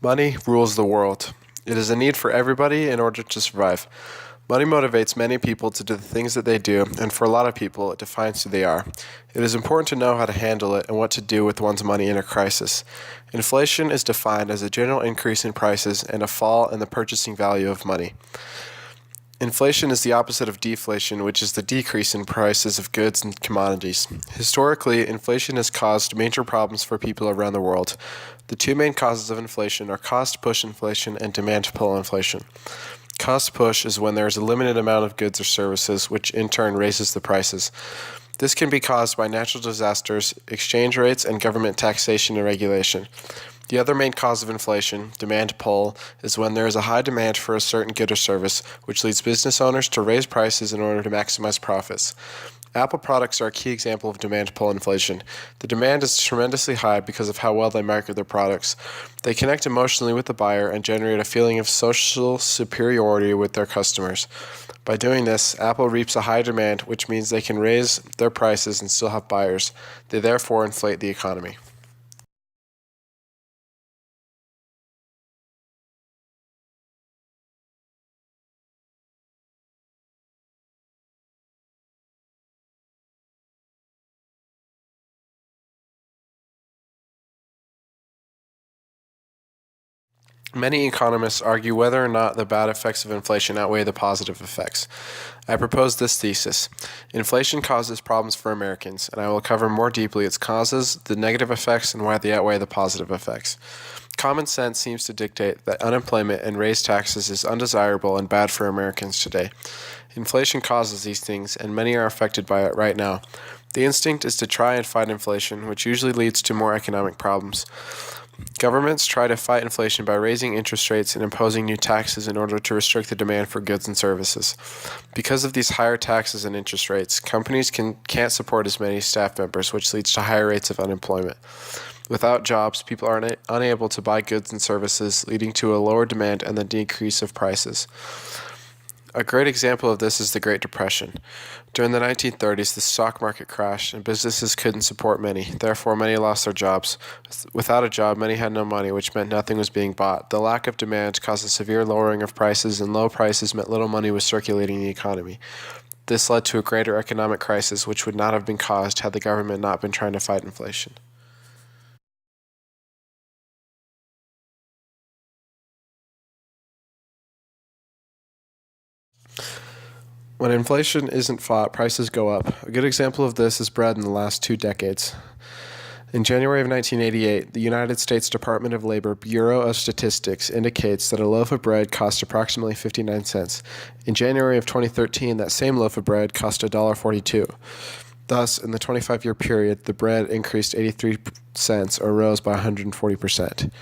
Money rules the world. It is a need for everybody in order to survive. Money motivates many people to do the things that they do, and for a lot of people, it defines who they are. It is important to know how to handle it and what to do with one's money in a crisis. Inflation is defined as a general increase in prices and a fall in the purchasing value of money. Inflation is the opposite of deflation, which is the decrease in prices of goods and commodities. Historically, inflation has caused major problems for people around the world. The two main causes of inflation are cost push inflation and demand pull inflation. Cost push is when there is a limited amount of goods or services, which in turn raises the prices. This can be caused by natural disasters, exchange rates, and government taxation and regulation. The other main cause of inflation, demand pull, is when there is a high demand for a certain good or service, which leads business owners to raise prices in order to maximize profits. Apple products are a key example of demand pull inflation. The demand is tremendously high because of how well they market their products. They connect emotionally with the buyer and generate a feeling of social superiority with their customers. By doing this, Apple reaps a high demand, which means they can raise their prices and still have buyers. They therefore inflate the economy. Many economists argue whether or not the bad effects of inflation outweigh the positive effects. I propose this thesis. Inflation causes problems for Americans, and I will cover more deeply its causes, the negative effects, and why they outweigh the positive effects. Common sense seems to dictate that unemployment and raised taxes is undesirable and bad for Americans today. Inflation causes these things, and many are affected by it right now. The instinct is to try and fight inflation, which usually leads to more economic problems. Governments try to fight inflation by raising interest rates and imposing new taxes in order to restrict the demand for goods and services. Because of these higher taxes and interest rates, companies can't support as many staff members, which leads to higher rates of unemployment. Without jobs, people are unable to buy goods and services, leading to a lower demand and the decrease of prices. A great example of this is the Great Depression. During the 1930s, the stock market crashed and businesses couldn't support many. Therefore, many lost their jobs. Without a job, many had no money, which meant nothing was being bought. The lack of demand caused a severe lowering of prices, and low prices meant little money was circulating in the economy. This led to a greater economic crisis, which would not have been caused had the government not been trying to fight inflation. When inflation isn't fought, prices go up. A good example of this is bread in the last 2 decades. In January of 1988, the United States Department of Labor Bureau of Statistics indicates that a loaf of bread cost approximately 59 cents. In January of 2013, that same loaf of bread cost $1.42. Thus, in the 25-year period, the bread increased 83 cents or rose by 140%.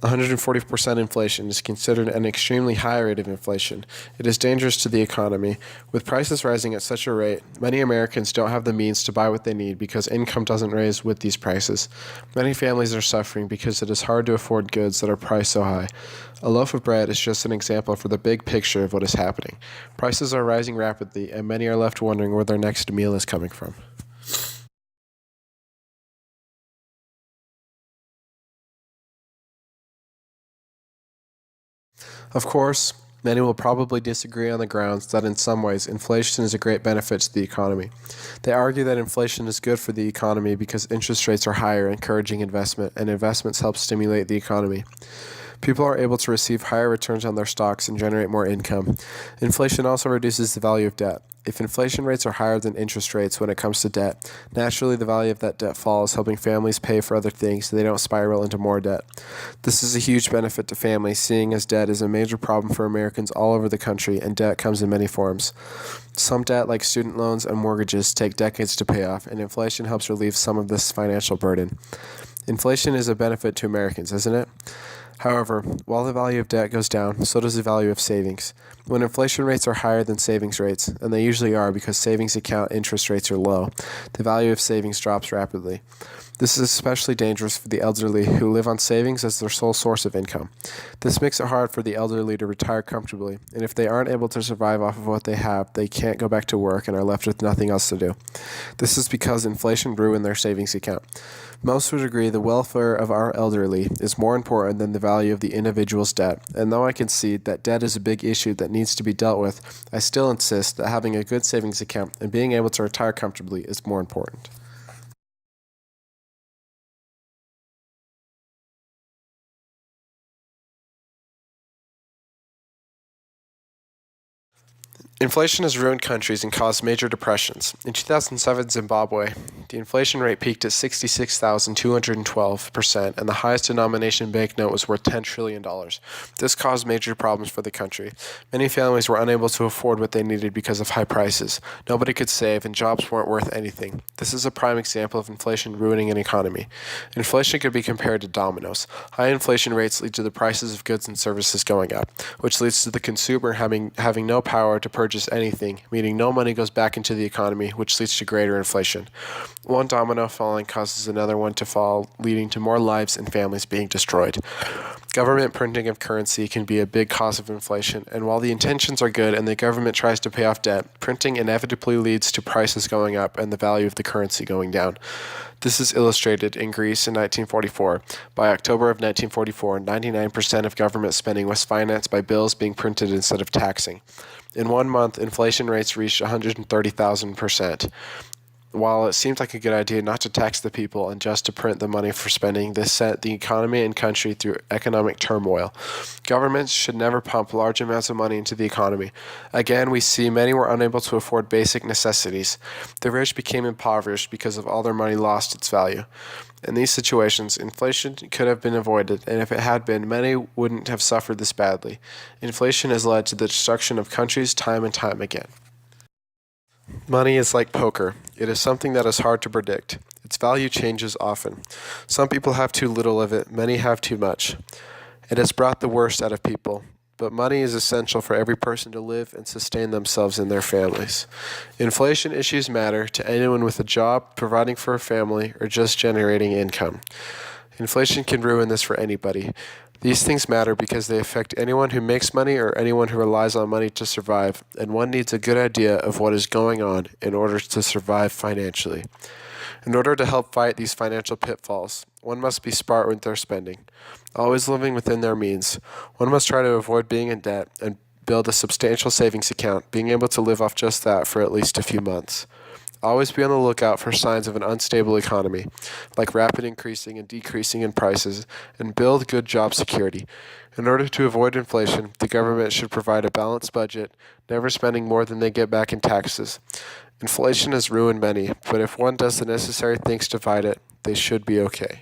140% inflation is considered an extremely high rate of inflation. It is dangerous to the economy. With prices rising at such a rate, many Americans don't have the means to buy what they need because income doesn't raise with these prices. Many families are suffering because it is hard to afford goods that are priced so high. A loaf of bread is just an example for the big picture of what is happening. Prices are rising rapidly, and many are left wondering where their next meal is coming from. Of course, many will probably disagree on the grounds that in some ways inflation is a great benefit to the economy. They argue that inflation is good for the economy because interest rates are higher, encouraging investment, and investments help stimulate the economy. People are able to receive higher returns on their stocks and generate more income. Inflation also reduces the value of debt. If inflation rates are higher than interest rates when it comes to debt, naturally the value of that debt falls, helping families pay for other things so they don't spiral into more debt. This is a huge benefit to families, seeing as debt is a major problem for Americans all over the country, and debt comes in many forms. Some debt, like student loans and mortgages, take decades to pay off, and inflation helps relieve some of this financial burden. Inflation is a benefit to Americans, isn't it? However, while the value of debt goes down, so does the value of savings. When inflation rates are higher than savings rates, and they usually are because savings account interest rates are low, the value of savings drops rapidly. This is especially dangerous for the elderly who live on savings as their sole source of income. This makes it hard for the elderly to retire comfortably, and if they aren't able to survive off of what they have, they can't go back to work and are left with nothing else to do. This is because inflation ruined their savings account. Most would agree the welfare of our elderly is more important than the value of the individual's debt, and though I concede that debt is a big issue that needs to be dealt with, I still insist that having a good savings account and being able to retire comfortably is more important. Inflation has ruined countries and caused major depressions. In 2007 Zimbabwe, the inflation rate peaked at 66,212%, and the highest denomination banknote was worth $10 trillion. This caused major problems for the country. Many families were unable to afford what they needed because of high prices. Nobody could save, and jobs weren't worth anything. This is a prime example of inflation ruining an economy. Inflation could be compared to dominoes. High inflation rates lead to the prices of goods and services going up, which leads to the consumer having no power to purchase anything, meaning no money goes back into the economy, which leads to greater inflation. One domino falling causes another one to fall, leading to more lives and families being destroyed. Government printing of currency can be a big cause of inflation, and while the intentions are good and the government tries to pay off debt, printing inevitably leads to prices going up and the value of the currency going down. This is illustrated in Greece in 1944. By October of 1944, 99% of government spending was financed by bills being printed instead of taxing. In 1 month, inflation rates reached 130,000%. While it seemed like a good idea not to tax the people and just to print the money for spending, this sent the economy and country through economic turmoil. Governments should never pump large amounts of money into the economy. Again, we see many were unable to afford basic necessities. The rich became impoverished because of all their money lost its value. In these situations, inflation could have been avoided, and if it had been, many wouldn't have suffered this badly. Inflation has led to the destruction of countries time and time again. Money is like poker. It is something that is hard to predict. Its value changes often. Some people have too little of it, many have too much. It has brought the worst out of people, but money is essential for every person to live and sustain themselves and their families. Inflation issues matter to anyone with a job, providing for a family, or just generating income. Inflation can ruin this for anybody. These things matter because they affect anyone who makes money or anyone who relies on money to survive, and one needs a good idea of what is going on in order to survive financially. In order to help fight these financial pitfalls, one must be smart with their spending, always living within their means. One must try to avoid being in debt and build a substantial savings account, being able to live off just that for at least a few months. Always be on the lookout for signs of an unstable economy, like rapid increasing and decreasing in prices, and build good job security. In order to avoid inflation, the government should provide a balanced budget, never spending more than they get back in taxes. Inflation has ruined many, but if one does the necessary things to fight it, they should be okay.